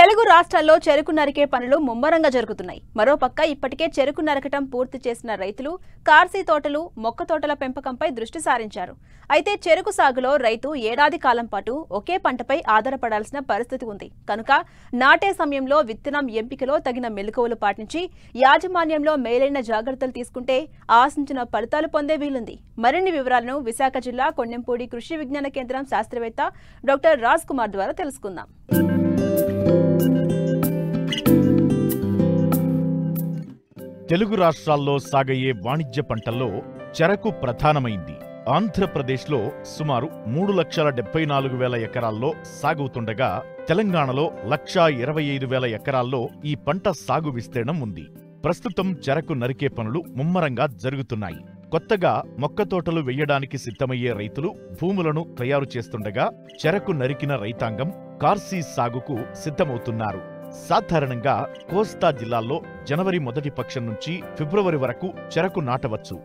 తెలుగు రాష్ట్రాల్లో చెరుకు నరికే పనులు ముమ్మరంగా జరుగుతున్నాయి. మరోపక్క ఇప్పటికే చెరుకు నరకటం పూర్తి చేసిన రైతులు కార్సీ తోటలు, మొక్క తోటల పెంపకంపై దృష్టి సారించారు. అయితే చెరుకు సాగులో రైతు ఏడాది కాలం పాటు ఒకే పంటపై ఆధారపడాల్సిన పరిస్థితి ఉంది. కనుక నాటే సమయంలో విత్తనం ఎంపికలో తగిన మెలకువలు పాటించి యాజమాన్యంలో మేలైన జాగ్రత్తలు తీసుకుంటే ఆశించిన ఫలితాలు పొందే వీలుంది. మరిన్ని వివరాలను విశాఖ జిల్లా కొండెంపూడి కృషి విజ్ఞాన కేంద్రం శాస్త్రవేత్త డాక్టర్ రాజ్ కుమార్ ద్వారా తెలుసుకుందాం. తెలుగు రాష్ట్రాల్లో సాగయ్యే వాణిజ్య పంటల్లో చెరకు ప్రధానమైంది. ఆంధ్రప్రదేశ్లో సుమారు 3,74,000 ఎకరాల్లో సాగుతుండగా తెలంగాణలో 1,25,000 ఎకరాల్లో ఈ పంట సాగు విస్తీర్ణం ఉంది. ప్రస్తుతం చెరకు నరికే పనులు ముమ్మరంగా జరుగుతున్నాయి. కొత్తగా మొక్క తోటలు వెయ్యడానికి సిద్ధమయ్యే రైతులు భూములను తయారు చేస్తుండగా చెరకు నరికిన రైతాంగం కార్సీ సాగుకు సిద్ధమవుతున్నారు. సాధారణంగా కోస్తా జిల్లాల్లో జనవరి మొదటి పక్షం నుంచి ఫిబ్రవరి వరకు చెరకు నాటవచ్చు.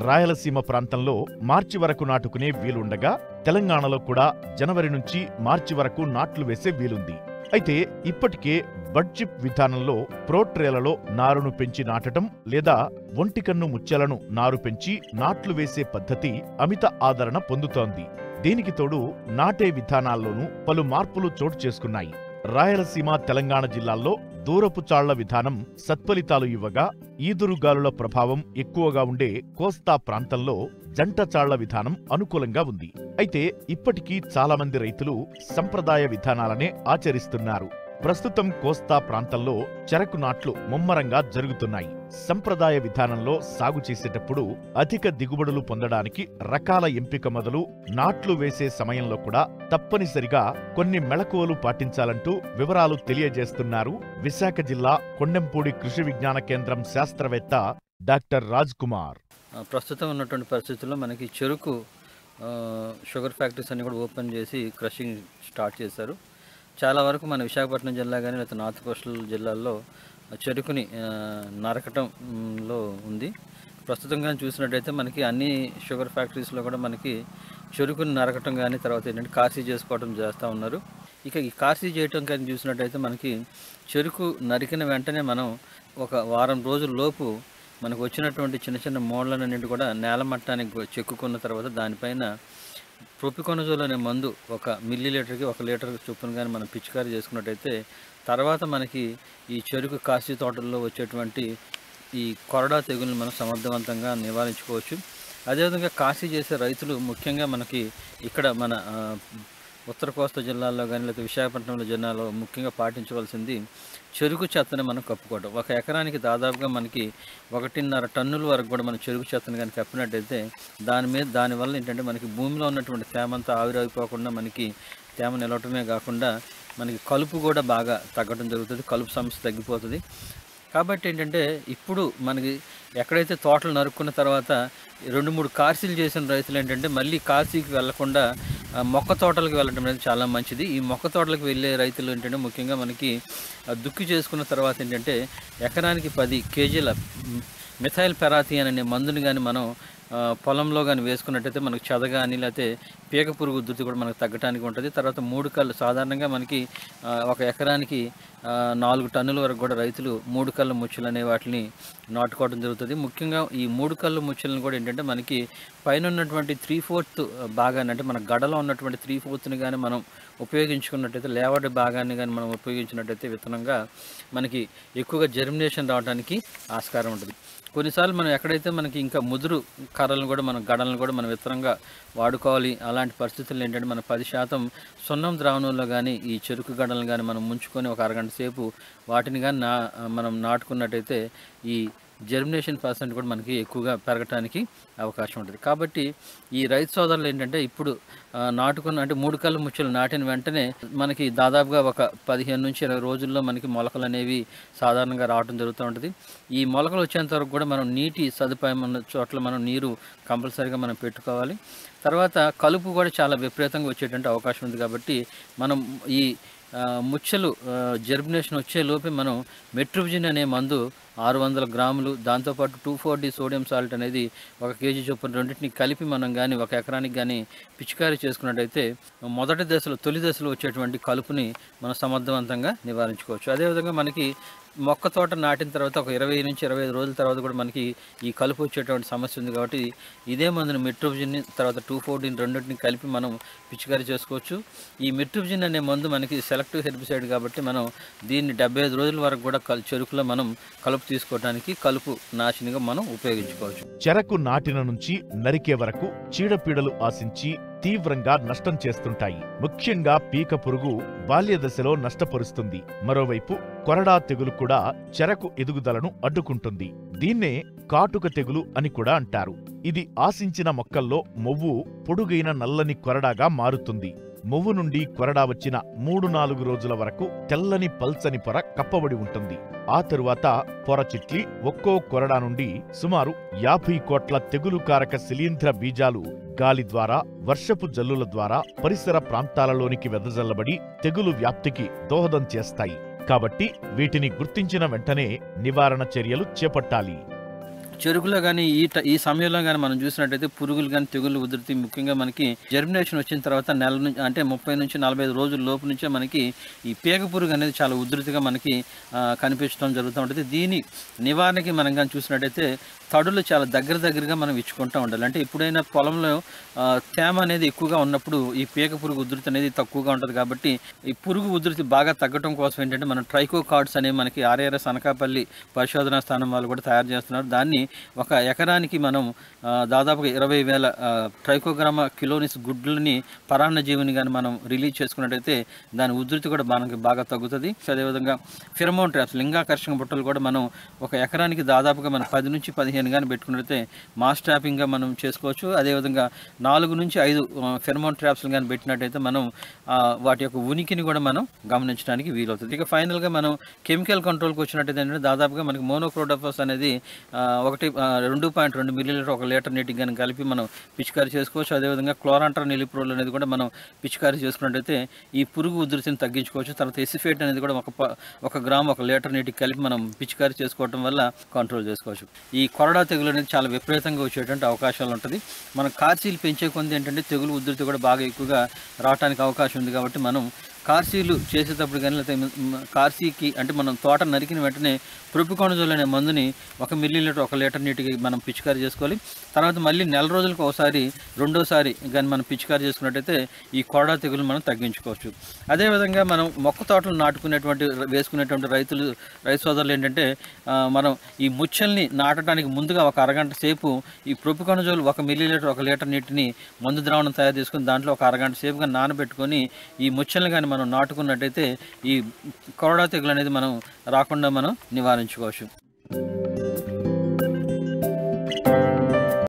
రాయలసీమ ప్రాంతంలో మార్చి వరకు నాటుకునే వీలుండగా తెలంగాణలో కూడా జనవరి నుంచి మార్చి వరకు నాట్లు వేసే వీలుంది. అయితే ఇప్పటికే బడ్జిప్ విధానంలో ప్రోట్రేలలో నారును పెంచి నాటడం లేదా ఒంటికన్ను ముచ్చెలను నారు పెంచి నాట్లు వేసే పద్ధతి అమిత ఆదరణ పొందుతోంది. దీనికి తోడు నాటే విధానాల్లోనూ పలు మార్పులు చోటు చేసుకున్నాయి. రాయలసీమ, తెలంగాణ జిల్లాల్లో దూరపు చాళ్ల విధానం సత్ఫలితాలు ఇవ్వగా, ఈదురుగాలుల ప్రభావం ఎక్కువగా ఉండే కోస్తా ప్రాంతంలో జంట చాళ్ల విధానం అనుకూలంగా ఉంది. అయితే ఇప్పటికీ చాలా మంది రైతులు సంప్రదాయ విధానాలనే ఆచరిస్తున్నారు. ప్రస్తుతం కోస్తా ప్రాంతంలో చెరకు నాట్లు ముమ్మరంగా జరుగుతున్నాయి. సంప్రదాయ విధానంలో సాగు చేసేటప్పుడు అధిక దిగుబడులు పొందడానికి రకాల ఎంపిక మొదలు నాట్లు వేసే సమయంలో కూడా తప్పనిసరిగా కొన్ని మెళకువలు పాటించాలంటూ వివరాలు తెలియజేస్తున్నారు విశాఖ జిల్లా కొండెంపూడి కృషి విజ్ఞాన కేంద్రం శాస్త్రవేత్త డాక్టర్ రాజ్ కుమార్. ప్రస్తుతం ఉన్నటువంటి పరిస్థితుల్లో మనకి చెరుకు షుగర్ ఫ్యాక్టరీస్ అన్ని కూడా ఓపెన్ చేసి క్రషింగ్ స్టార్ట్ చేశారు. చాలా వరకు మన విశాఖపట్నం జిల్లా కానీ లేకపోతే నార్త్ కోస్టల్ జిల్లాల్లో చెరుకుని నరకటంలో ఉంది. ప్రస్తుతం కానీ చూసినట్టయితే మనకి అన్ని షుగర్ ఫ్యాక్టరీస్లో కూడా మనకి చెరుకుని నరకటం కానీ తర్వాత ఏంటంటే కార్సీ చేసుకోవడం చేస్తూ ఉన్నారు. ఇక ఈ కార్సీ చేయటం కానీ చూసినట్టయితే మనకి చెరుకు నరికిన వెంటనే మనం ఒక వారం రోజుల లోపు మనకు వచ్చినటువంటి చిన్న చిన్న మోడలన్నింటి కూడా నేల మట్టానికి చెక్కుకున్న తర్వాత దానిపైన ప్రొపికొనజోల్ అనే మందు 1 మిల్లీలీటర్కి 1 లీటర్ చొప్పున కానీ మనం పిచికారీ చేసుకున్నట్టయితే తర్వాత మనకి ఈ చెరుకు కార్సీ తోటల్లో వచ్చేటువంటి ఈ కొరడా తెగులను మనం సమర్థవంతంగా నివారించుకోవచ్చు. అదేవిధంగా కార్సీ చేసే రైతులు ముఖ్యంగా మనకి ఇక్కడ మన ఉత్తర కోస్తా జిల్లాల్లో కానీ లేకపోతే విశాఖపట్నంలో జిల్లాలో ముఖ్యంగా పాటించవలసింది చెరుకు చెత్తని మనం కప్పుకోవడం. 1 ఎకరానికి దాదాపుగా మనకి 1.5 టన్నుల వరకు కూడా మనం చెరుకు చెత్తని కానీ కప్పినట్టయితే దానివల్ల ఏంటంటే మనకి భూమిలో ఉన్నటువంటి తేమంతా ఆవిరైపోకుండా మనకి తేమ నిలవటమే కాకుండా మనకి కలుపు కూడా బాగా తగ్గడం జరుగుతుంది. కలుపు సమస్య తగ్గిపోతుంది. కాబట్టి ఏంటంటే ఇప్పుడు మనకి ఎక్కడైతే తోటలు నరుక్కున్న తర్వాత 2-3 కార్సీలు చేసిన రైతులు ఏంటంటే మళ్ళీ కార్సీకి వెళ్లకుండా మొక్క తోటలకు వెళ్ళడం అనేది చాలా మంచిది. ఈ మొక్క తోటలకు వెళ్ళే రైతులు ఏంటంటే ముఖ్యంగా మనకి దుక్కి చేసుకున్న తర్వాత ఏంటంటే ఎకరానికి 10 కేజీల మిథైల్ పెరాథియాన్ అనే మందుని కానీ మనం పొలంలో కానీ వేసుకున్నట్టయితే మనకు చెద కానీ లేకపోతే పీక పురుగు ఉధృతి కూడా మనకు తగ్గడానికి ఉంటుంది. తర్వాత 3 కళ్ళు సాధారణంగా మనకి 1 ఎకరానికి 4 టన్నుల వరకు కూడా రైతులు 3 కళ్ళు ముచ్చులు అనే వాటిని నాటుకోవడం జరుగుతుంది. ముఖ్యంగా ఈ 3 కళ్ళు ముచ్చులను కూడా ఏంటంటే మనకి పైన ఉన్నటువంటి 3/4 భాగాన్ని అంటే మన గడలో ఉన్నటువంటి 3/4ని కానీ మనం ఉపయోగించుకున్నట్టయితే లేవడి భాగాన్ని కానీ మనం ఉపయోగించినట్టయితే విత్తనంగా మనకి ఎక్కువగా జర్మినేషన్ రావడానికి ఆస్కారం ఉంటుంది. కొన్నిసార్లు మనం ఎక్కడైతే మనకి ఇంకా ముదురు కర్రలను కూడా మనం గడలను కూడా మనం విత్తనంగా వాడుకోవాలి. అలాంటి పరిస్థితుల్లో ఏంటంటే మనం 10% సున్నం ద్రావణంలో కానీ ఈ చెరుకు గడలను కానీ మనం ముంచుకొని ఒక అరగంట సేపు వాటిని కానీ మనం నాటుకున్నట్టయితే ఈ జర్మినేషన్ పర్సెంట్ కూడా మనకి ఎక్కువగా పెరగటానికి అవకాశం ఉంటుంది. కాబట్టి ఈ రైతు సోదరులు ఏంటంటే ఇప్పుడు నాటుకున్న అంటే 3 కళ్ళు ముచ్చులు నాటిన వెంటనే మనకి దాదాపుగా ఒక 15 నుంచి 20 రోజుల్లో మనకి మొలకలు అనేవి సాధారణంగా రావడం జరుగుతూ ఉంటుంది. ఈ మొలకలు వచ్చేంత వరకు కూడా మనం నీటి సదుపాయం ఉన్న చోట్ల మనం నీరు కంపల్సరీగా మనం పెట్టుకోవాలి. తర్వాత కలుపు కూడా చాలా విపరీతంగా వచ్చేటువంటి అవకాశం ఉంది. కాబట్టి మనం ఈ ముచ్చలు జర్మినేషన్ వచ్చే లోపే మనం మెట్రోజిన్ అనే మందు 600 గ్రాములు, దాంతోపాటు 2,4-D సోడియం సాల్ట్ అనేది 1 కేజీ చొప్పున రెండింటిని కలిపి మనం కానీ 1 ఎకరానికి కానీ పిచికారీ చేసుకున్నట్టయితే మొదటి దశలో, తొలి దశలో వచ్చేటువంటి కలుపుని మనం సమర్థవంతంగా నివారించుకోవచ్చు. అదేవిధంగా మనకి మొక్క తోట నాటిన తర్వాత ఒక 20 నుంచి 25 రోజుల తర్వాత కూడా మనకి ఈ కలుపు వచ్చేటువంటి సమస్య ఉంది. కాబట్టి ఇదే మందుని మెట్రోజిన్ తర్వాత 2,4-D రెండింటిని కలిపి మనం పిచికారీ చేసుకోవచ్చు. ఈ మెట్రోజిన్ అనే మందు మనకి సెలెక్టివ్ హెర్బిసైడ్ కాబట్టి మనం దీన్ని 75 రోజుల వరకు కూడా చెరుకులో మనం కలుపు తీసుకోవడానికి కలుపు నాశినిగా మనం ఉపయోగించుకోవచ్చు. చెరకు నాటిన నుంచి నరికే వరకు చీడపీడలు ఆశించి తీవ్రంగా నష్టం చేస్తుంటాయి. ముఖ్యంగా పీక పురుగు బాల్య దశలో నష్టపరుస్తుంది. మరోవైపు కొరడా తెగులు కూడా చెరకు ఎదుగుదలను అడ్డుకుంటుంది. దీన్నే కాటుక తెగులు అని కూడా అంటారు. ఇది ఆశించిన మొక్కల్లో మొవ్వు పొడుగైన నల్లని కొరడాగా మారుతుంది. మొవ్వు నుండి కొరడా వచ్చిన 3-4 రోజుల వరకు తెల్లని పల్చని పొర కప్పబడి ఉంటుంది. ఆ తరువాత పొర చిట్లి ఒక్కో కొరడా నుండి సుమారు 50 కోట్ల తెగులుకారక శిలీంధ్ర బీజాలు గాలి ద్వారా, వర్షపు జల్లుల ద్వారా పరిసర ప్రాంతాలలోనికి వెదజల్లబడి తెగులు వ్యాప్తికి దోహదం చేస్తాయి. కాబట్టి వీటిని గుర్తించిన వెంటనే నివారణ చర్యలు చేపట్టాలి. చెరుకులో కానీ ఈ సమయంలో కానీ మనం చూసినట్టయితే పురుగులు కానీ తెగుళ్ళు ఉధృతి ముఖ్యంగా మనకి జర్మినేషన్ వచ్చిన తర్వాత నెల నుంచి అంటే 30 నుంచి 45 రోజుల లోపు నుంచే మనకి ఈ పీక పురుగు అనేది చాలా ఉధృతిగా మనకి కనిపించడం జరుగుతూ ఉంటుంది. దీని నివారణకి మనం కానీ చూసినట్టయితే తడులు చాలా దగ్గరగా మనం ఇచ్చుకుంటూ ఉండాలి. అంటే ఎప్పుడైనా పొలంలో తేమ అనేది ఎక్కువగా ఉన్నప్పుడు ఈ పీక పురుగు ఉధృతి అనేది తక్కువగా ఉంటుంది. కాబట్టి ఈ పురుగు ఉధృతి బాగా తగ్గడం కోసం ఏంటంటే మనం ట్రైకో కార్డ్స్ అనేవి మనకి RRS అనకాపల్లి పరిశోధనా స్థానం వాళ్ళు కూడా తయారు చేస్తున్నారు. దాన్ని 1 ఎకరానికి మనం దాదాపుగా 20,000 ట్రైకోగ్రామా కిలోనిస్ గుడ్లని పరాన్నజీవిని కానీ మనం రిలీజ్ చేసుకున్నట్టయితే దాని ఉధృతి కూడా మనకి బాగా తగ్గుతుంది. అదేవిధంగా ఫిరమోన్ ట్రాప్స్, లింగాకర్షణ బుట్టలు కూడా మనం 1 ఎకరానికి దాదాపుగా మనం 10 నుంచి 15 కానీ పెట్టుకున్నట్లయితే మాస్ ట్రాపింగ్గా మనం చేసుకోవచ్చు. అదేవిధంగా 4 నుంచి 5 ఫిరమోన్ ట్రాప్స్లు కానీ పెట్టినట్టయితే మనం వాటి యొక్క ఉనికిని కూడా మనం గమనించడానికి వీలవుతుంది. ఇక ఫైనల్గా మనం కెమికల్ కంట్రోల్కి వచ్చినట్టయితే ఏంటంటే దాదాపుగా మనకి మోనోక్రోటోఫాస్ అనేది 2.2 మిల్లీలీటర్ 1 లీటర్ నీటికి కానీ కలిపి మనం పిచికారీ చేసుకోవచ్చు. అదేవిధంగా క్లోరాంట్రా నిలిప్రోల్ అనేది కూడా మనం పిచికారీ చేసుకున్నట్టయితే ఈ పురుగు ఉధృతిని తగ్గించుకోవచ్చు. తర్వాత ఎసిఫేట్ అనేది కూడా 1 గ్రామ్ 1 లీటర్ నీటికి కలిపి మనం పిచికారీ చేసుకోవడం వల్ల కంట్రోల్ చేసుకోవచ్చు. ఈ కొరడా తెగులు అనేది చాలా విపరీతంగా వచ్చేటువంటి అవకాశాలు ఉంటుంది. మనం కార్చీలు పెంచే కొంది ఏంటంటే తెగులు ఉధృతి కూడా బాగా ఎక్కువగా రావడానికి అవకాశం ఉంది. కాబట్టి మనం కార్సీలు చేసేటప్పుడు కానీ లేకపోతే కార్సీకి అంటే మనం తోట నరికిన వెంటనే ప్రొపికోనజోల్ అనే మందుని 1 మిల్లీలీటర్ 1 లీటర్ నీటికి మనం పిచికారీ చేసుకోవాలి. తర్వాత మళ్ళీ నెల రోజులకు ఒకసారి రెండోసారి కానీ మనం పిచికారీ చేసుకున్నట్టయితే ఈ కొరడా తెగులు మనం తగ్గించుకోవచ్చు. అదేవిధంగా మనం మొక్క తోటలు వేసుకునేటువంటి రైతు సోదరులు ఏంటంటే మనం ఈ ముచ్చల్ని నాటడానికి ముందుగా 1 అరగంట సేపు ఈ ప్రొపికోనజోల్ 1 మిల్లీలీటర్ 1 లీటర్ నీటిని మందు ద్రావణం తయారు చేసుకుని దాంట్లో 1 అరగంట సేపుగా నానబెట్టుకొని ఈ ముచ్చల్ని కానీ మనం నాటుకున్నట్టయితే ఈ కొరడా తెగులు అనేది మనం రాకుండా మనం నివారించుకోవచ్చు.